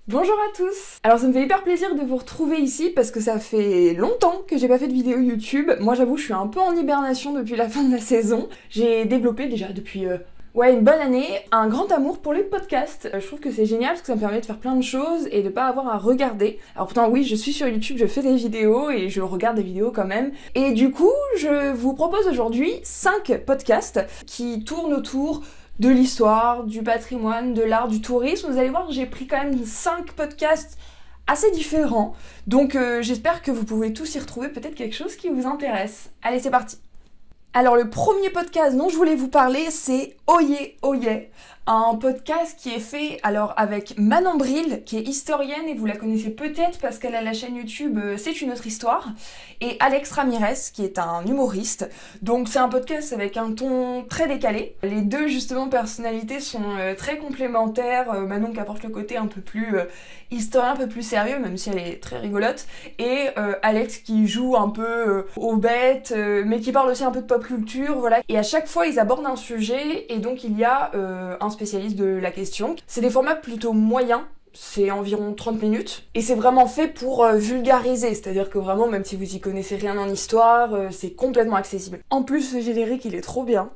Bonjour à tous. Alors ça me fait hyper plaisir de vous retrouver ici parce que ça fait longtemps que j'ai pas fait de vidéo YouTube. Moi j'avoue je suis un peu en hibernation depuis la fin de la saison. J'ai développé déjà depuis une bonne année un grand amour pour les podcasts. Je trouve que c'est génial parce que ça me permet de faire plein de choses et de pas avoir à regarder. Alors pourtant oui, je suis sur YouTube, je fais des vidéos et je regarde des vidéos quand même. Et du coup, je vous propose aujourd'hui 5 podcasts qui tournent autour de l'histoire, du patrimoine, de l'art, du tourisme. Vous allez voir, j'ai pris quand même 5 podcasts assez différents. Donc j'espère que vous pouvez tous y retrouver peut-être quelque chose qui vous intéresse. Allez, c'est parti. Alors le premier podcast dont je voulais vous parler, c'est Oyez, Oyez, un podcast qui est fait avec Manon Bril, qui est historienne et vous la connaissez peut-être parce qu'elle a la chaîne YouTube C'est une autre histoire, et Alex Ramirez qui est un humoriste. Donc c'est un podcast avec un ton très décalé. Les deux justement personnalités sont très complémentaires. Manon qui apporte le côté un peu plus historien, un peu plus sérieux, même si elle est très rigolote, et Alex qui joue un peu aux bêtes, mais qui parle aussi un peu de pop culture, voilà. Et à chaque fois ils abordent un sujet et donc il y a un spécialiste de la question. C'est des formats plutôt moyens, c'est environ 30 minutes, et c'est vraiment fait pour vulgariser, c'est-à-dire que vraiment, même si vous y connaissez rien en histoire, c'est complètement accessible. En plus, ce générique, il est trop bien.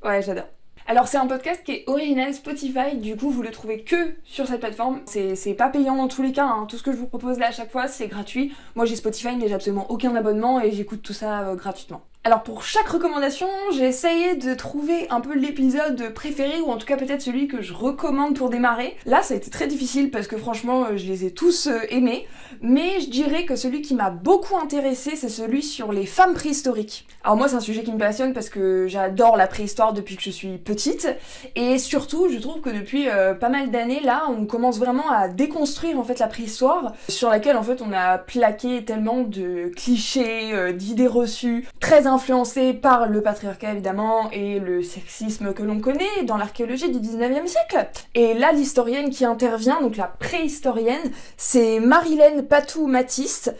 Ouais, j'adore. Alors c'est un podcast qui est original Spotify, du coup vous le trouvez que sur cette plateforme, c'est pas payant dans tous les cas, hein. Tout ce que je vous propose là à chaque fois c'est gratuit. Moi j'ai Spotify mais j'ai absolument aucun abonnement et j'écoute tout ça gratuitement. Alors pour chaque recommandation, j'ai essayé de trouver un peu l'épisode préféré, ou en tout cas peut-être celui que je recommande pour démarrer. Là ça a été très difficile parce que franchement je les ai tous aimés, mais je dirais que celui qui m'a beaucoup intéressé c'est celui sur les femmes préhistoriques. Alors moi c'est un sujet qui me passionne parce que j'adore la préhistoire depuis que je suis petite, et surtout je trouve que depuis pas mal d'années là on commence vraiment à déconstruire en fait la préhistoire, sur laquelle en fait on a plaqué tellement de clichés, d'idées reçues, très influencé par le patriarcat évidemment et le sexisme que l'on connaît dans l'archéologie du 19e siècle. Et là l'historienne qui intervient, donc la préhistorienne, c'est Marilène Patou-Matisse,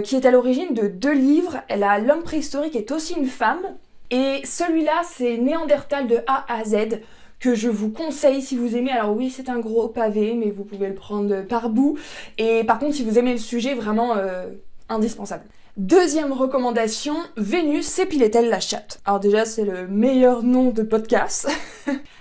qui est à l'origine de 2 livres. Elle a L'homme préhistorique est aussi une femme, et celui-là c'est Néandertal de A à Z, que je vous conseille si vous aimez. Alors oui, c'est un gros pavé mais vous pouvez le prendre par bout, et par contre si vous aimez le sujet, vraiment indispensable. Deuxième recommandation, Vénus s'épilait-elle la chatte? Alors déjà c'est le meilleur nom de podcast.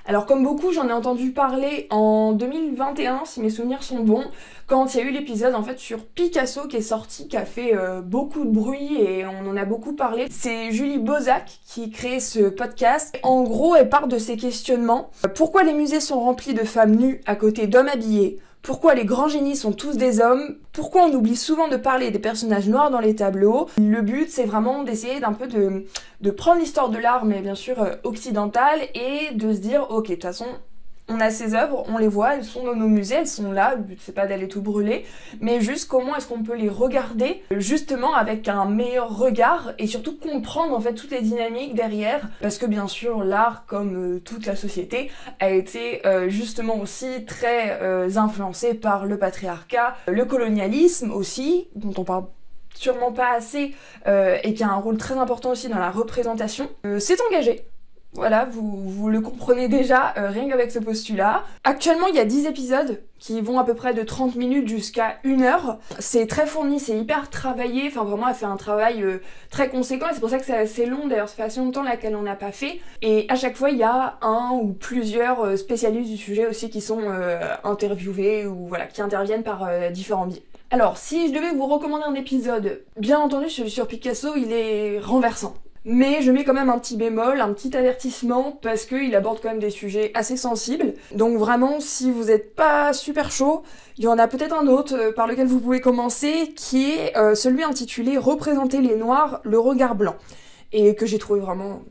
Alors comme beaucoup, j'en ai entendu parler en 2021 si mes souvenirs sont bons, quand il y a eu l'épisode en fait sur Picasso qui est sorti, qui a fait beaucoup de bruit et on en a beaucoup parlé. C'est Julie Bozac qui crée ce podcast. En gros, elle part de ses questionnements. Pourquoi les musées sont remplis de femmes nues à côté d'hommes habillés? Pourquoi les grands génies sont tous des hommes? Pourquoi on oublie souvent de parler des personnages noirs dans les tableaux? Le but, c'est vraiment d'essayer d'un peu de prendre l'histoire de l'art, mais bien sûr occidentale, et de se dire, ok, de toute façon, on a ces œuvres, on les voit, elles sont dans nos musées, elles sont là, le but c'est pas d'aller tout brûler, mais juste comment est-ce qu'on peut les regarder justement avec un meilleur regard, et surtout comprendre en fait toutes les dynamiques derrière, parce que bien sûr l'art, comme toute la société, a été justement aussi très influencé par le patriarcat, le colonialisme aussi, dont on parle sûrement pas assez, et qui a un rôle très important aussi dans la représentation. C'est engagé. Voilà, vous le comprenez déjà, rien qu'avec ce postulat. Actuellement, il y a 10 épisodes qui vont à peu près de 30 minutes jusqu'à 1 heure. C'est très fourni, c'est hyper travaillé, enfin vraiment elle fait un travail très conséquent, et c'est pour ça que c'est assez long, d'ailleurs ça fait assez longtemps là qu'elle n'en a pas fait. Et à chaque fois, il y a un ou plusieurs spécialistes du sujet aussi qui sont interviewés, ou voilà, qui interviennent par différents biais. Alors, si je devais vous recommander un épisode, bien entendu celui sur Picasso, il est renversant. Mais je mets quand même un petit bémol, un petit avertissement, parce qu'il aborde quand même des sujets assez sensibles. Donc vraiment, si vous n'êtes pas super chaud, il y en a peut-être un autre par lequel vous pouvez commencer, qui est celui intitulé « Représenter les Noirs, le regard blanc », et que j'ai trouvé vraiment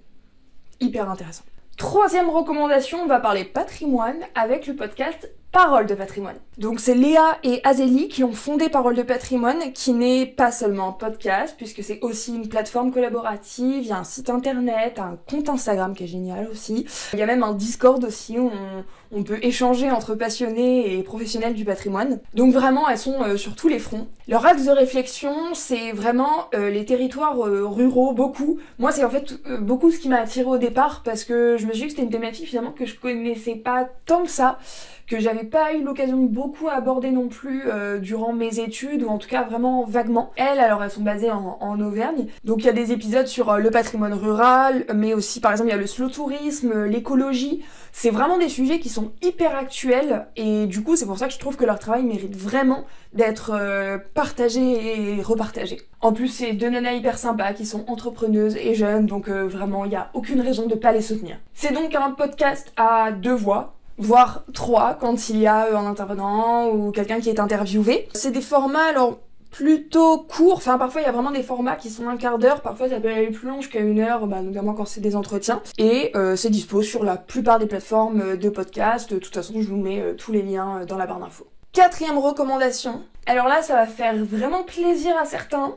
hyper intéressant. Troisième recommandation, on va parler patrimoine avec le podcast Parole de patrimoine. Donc c'est Léa et Azélie qui ont fondé Parole de patrimoine, qui n'est pas seulement un podcast, puisque c'est aussi une plateforme collaborative, il y a un site internet, un compte Instagram qui est génial aussi. Il y a même un Discord aussi où on peut échanger entre passionnés et professionnels du patrimoine. Donc vraiment, elles sont sur tous les fronts. Leur axe de réflexion, c'est vraiment les territoires ruraux, beaucoup. Moi, c'est en fait beaucoup ce qui m'a attirée au départ, parce que je me suis dit que c'était une thématique finalement que je connaissais pas tant que ça, que j'avais pas eu l'occasion de beaucoup aborder non plus durant mes études, ou en tout cas vraiment vaguement. Alors elles sont basées en Auvergne, donc il y a des épisodes sur le patrimoine rural, mais aussi par exemple il y a le slow tourisme, l'écologie. C'est vraiment des sujets qui sont hyper actuels, et du coup c'est pour ça que je trouve que leur travail mérite vraiment d'être partagé et repartagé. En plus c'est deux nanas hyper sympas qui sont entrepreneuses et jeunes, donc vraiment il n'y a aucune raison de pas les soutenir. C'est donc un podcast à 2 voix, voire 3 quand il y a un intervenant ou quelqu'un qui est interviewé. C'est des formats alors plutôt courts, enfin parfois il y a vraiment des formats qui sont un quart d'heure, parfois ça peut aller plus long jusqu'à 1 heure, notamment quand c'est des entretiens, et c'est dispo sur la plupart des plateformes de podcast. De toute façon je vous mets tous les liens dans la barre d'infos. 4e recommandation, alors là ça va faire vraiment plaisir à certains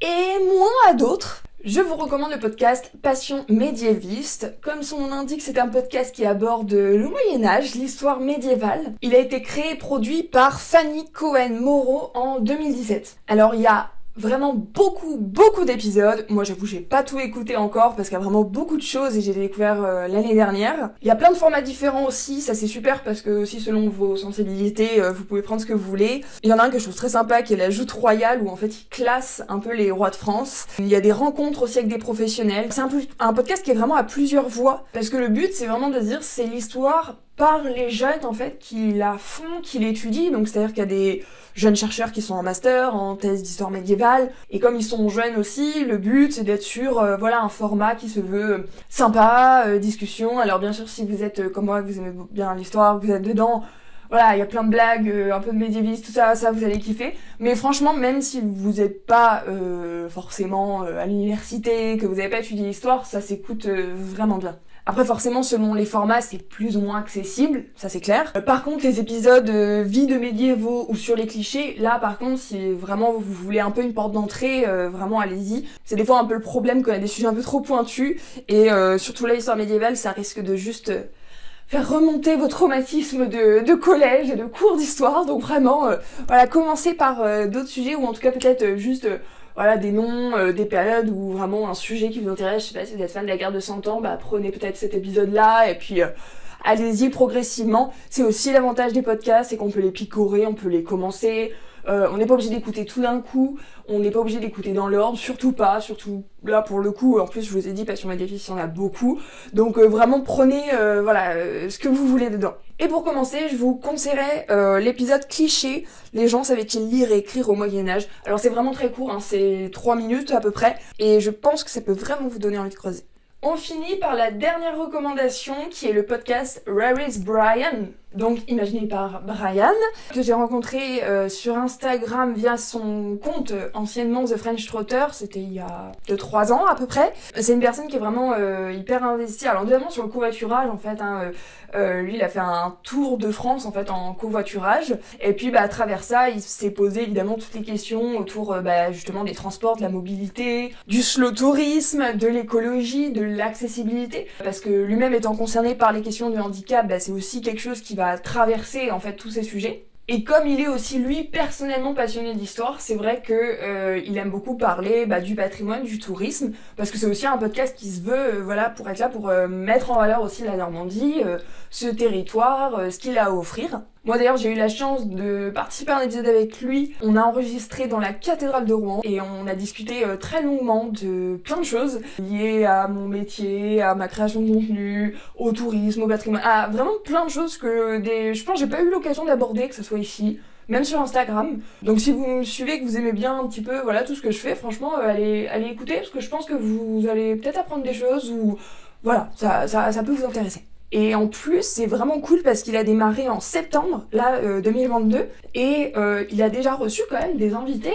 et moins à d'autres. Je vous recommande le podcast Passion médiéviste. Comme son nom l'indique, c'est un podcast qui aborde le Moyen-Âge, l'histoire médiévale. Il a été créé et produit par Fanny Cohen-Moreau en 2017. Alors il y a vraiment beaucoup d'épisodes. Moi j'avoue j'ai pas tout écouté encore parce qu'il y a vraiment beaucoup de choses et j'ai découvert l'année dernière. Il y a plein de formats différents aussi, ça c'est super parce que aussi selon vos sensibilités vous pouvez prendre ce que vous voulez. Il y en a un que je trouve très sympa qui est la Joute Royale où en fait il classe un peu les rois de France. Il y a des rencontres aussi avec des professionnels. C'est un podcast qui est vraiment à plusieurs voix parce que le but c'est vraiment de dire c'est l'histoire par les jeunes en fait qui la font, qui l'étudient. Donc c'est-à-dire qu'il y a des jeunes chercheurs qui sont en master, en thèse d'histoire médiévale, et comme ils sont jeunes aussi, le but c'est d'être sur un format qui se veut sympa, discussion. Alors bien sûr si vous êtes comme moi, que vous aimez bien l'histoire, que vous êtes dedans, voilà, il y a plein de blagues, un peu de médiéviste, tout ça vous allez kiffer. Mais franchement, même si vous n'êtes pas forcément à l'université, que vous n'avez pas étudié l'histoire, ça s'écoute vraiment bien. Après forcément selon les formats c'est plus ou moins accessible, ça c'est clair. Par contre les épisodes vie de médiévaux ou sur les clichés, là par contre si vraiment vous voulez un peu une porte d'entrée, vraiment allez-y. C'est des fois un peu le problème quand il y a des sujets un peu trop pointus et surtout là l'histoire médiévale ça risque de juste faire remonter vos traumatismes de collège et de cours d'histoire. Donc vraiment commencez par d'autres sujets ou en tout cas peut-être juste des noms, des périodes ou vraiment un sujet qui vous intéresse. Je sais pas si vous êtes fan de la guerre de 100 ans, prenez peut-être cet épisode-là et puis allez-y progressivement. C'est aussi l'avantage des podcasts, c'est qu'on peut les picorer, on peut les commencer. On n'est pas obligé d'écouter tout d'un coup, on n'est pas obligé d'écouter dans l'ordre, surtout là pour le coup, en plus je vous ai dit Passion médiéviste, il y en a beaucoup, donc vraiment prenez ce que vous voulez dedans. Et pour commencer, je vous conseillerais l'épisode cliché, les gens savaient-ils lire et écrire au Moyen-Âge. Alors c'est vraiment très court, c'est 3 minutes à peu près, et je pense que ça peut vraiment vous donner envie de creuser. On finit par la dernière recommandation qui est le podcast Where is Brian, donc imaginé par Brian, que j'ai rencontré sur Instagram via son compte anciennement The French Trotter, c'était il y a 2-3 ans à peu près. C'est une personne qui est vraiment hyper investie, alors notamment sur le covoiturage en fait, lui il a fait un tour de France en fait en covoiturage, et puis à travers ça il s'est posé évidemment toutes les questions autour justement des transports, de la mobilité, du slow tourisme, de l'écologie, de l'accessibilité, parce que lui-même étant concerné par les questions de handicap, c'est aussi quelque chose qui va traverser en fait tous ces sujets. Et comme il est aussi lui personnellement passionné d'histoire, c'est vrai que il aime beaucoup parler du patrimoine, du tourisme, parce que c'est aussi un podcast qui se veut pour être là pour mettre en valeur aussi la Normandie, ce territoire, ce qu'il a à offrir. Moi d'ailleurs j'ai eu la chance de participer à un épisode avec lui. On a enregistré dans la cathédrale de Rouen et on a discuté très longuement de plein de choses liées à mon métier, à ma création de contenu, au tourisme, au patrimoine, à vraiment plein de choses que je pense que j'ai pas eu l'occasion d'aborder, que ce soit ici, même sur Instagram. Donc si vous me suivez, que vous aimez bien un petit peu tout ce que je fais, franchement allez écouter parce que je pense que vous allez peut-être apprendre des choses ou ça peut vous intéresser. Et en plus, c'est vraiment cool parce qu'il a démarré en septembre, 2022, et il a déjà reçu quand même des invités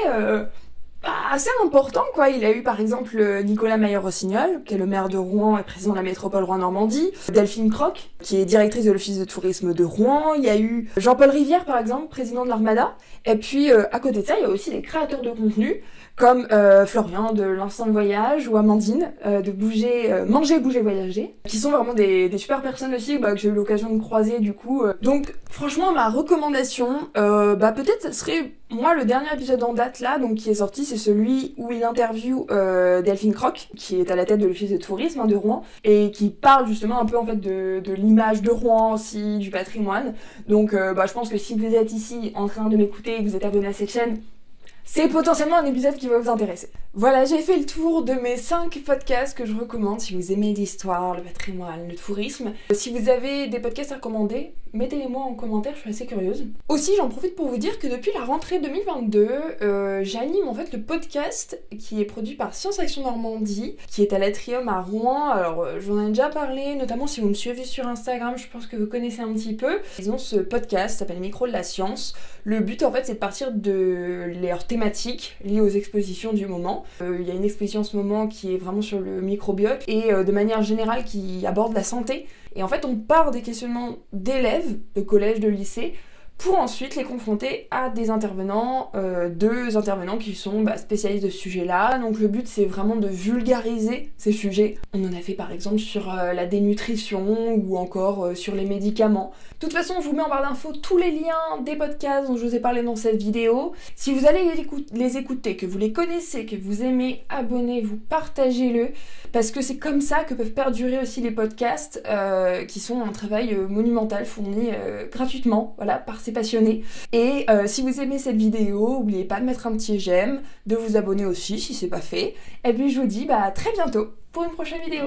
assez important, quoi. Il a eu par exemple Nicolas Mayer-Rossignol, qui est le maire de Rouen et président de la métropole Rouen-Normandie, Delphine Croc, qui est directrice de l'office de tourisme de Rouen, il y a eu Jean-Paul Rivière par exemple, président de l'Armada, et puis à côté de ça, il y a aussi des créateurs de contenu, comme Florian de l'Instant de Voyage ou Amandine de Manger, Bouger, Voyager, qui sont vraiment des super personnes aussi que j'ai eu l'occasion de croiser du coup. Donc franchement, ma recommandation, peut-être ce serait moi le dernier épisode en date là, donc qui est sorti, c'est celui où il interviewe Delphine Croc, qui est à la tête de l'office de tourisme de Rouen, et qui parle justement un peu en fait de l'image de Rouen aussi, du patrimoine. Donc je pense que si vous êtes ici en train de m'écouter et que vous êtes abonné à cette chaîne, c'est potentiellement un épisode qui va vous intéresser. Voilà, j'ai fait le tour de mes 5 podcasts que je recommande si vous aimez l'histoire, le patrimoine, le tourisme. Si vous avez des podcasts à recommander, mettez-les-moi en commentaire, je suis assez curieuse. Aussi, j'en profite pour vous dire que depuis la rentrée 2022, j'anime en fait le podcast qui est produit par Science Action Normandie, qui est à l'Atrium à Rouen. Alors, j'en ai déjà parlé, notamment si vous me suivez sur Instagram, je pense que vous connaissez un petit peu. Ils ont ce podcast, ça s'appelle Micro de la Science. Le but, en fait, c'est de partir de leurs thématiques liées aux expositions du moment. Il y a une exposition en ce moment qui est vraiment sur le microbiote et de manière générale qui aborde la santé. Et en fait, on part des questionnements d'élèves de collège, de lycée, pour ensuite les confronter à des intervenants, deux intervenants qui sont spécialistes de ce sujet-là. Donc le but, c'est vraiment de vulgariser ces sujets. On en a fait par exemple sur la dénutrition ou encore sur les médicaments. De toute façon, je vous mets en barre d'infos tous les liens des podcasts dont je vous ai parlé dans cette vidéo. Si vous allez les écouter, que vous les connaissez, que vous aimez, abonnez-vous, partagez-le, parce que c'est comme ça que peuvent perdurer aussi les podcasts qui sont un travail monumental fourni gratuitement, voilà, par ces passionnés. Et si vous aimez cette vidéo, n'oubliez pas de mettre un petit j'aime, de vous abonner aussi si c'est pas fait. Et puis je vous dis à très bientôt pour une prochaine vidéo.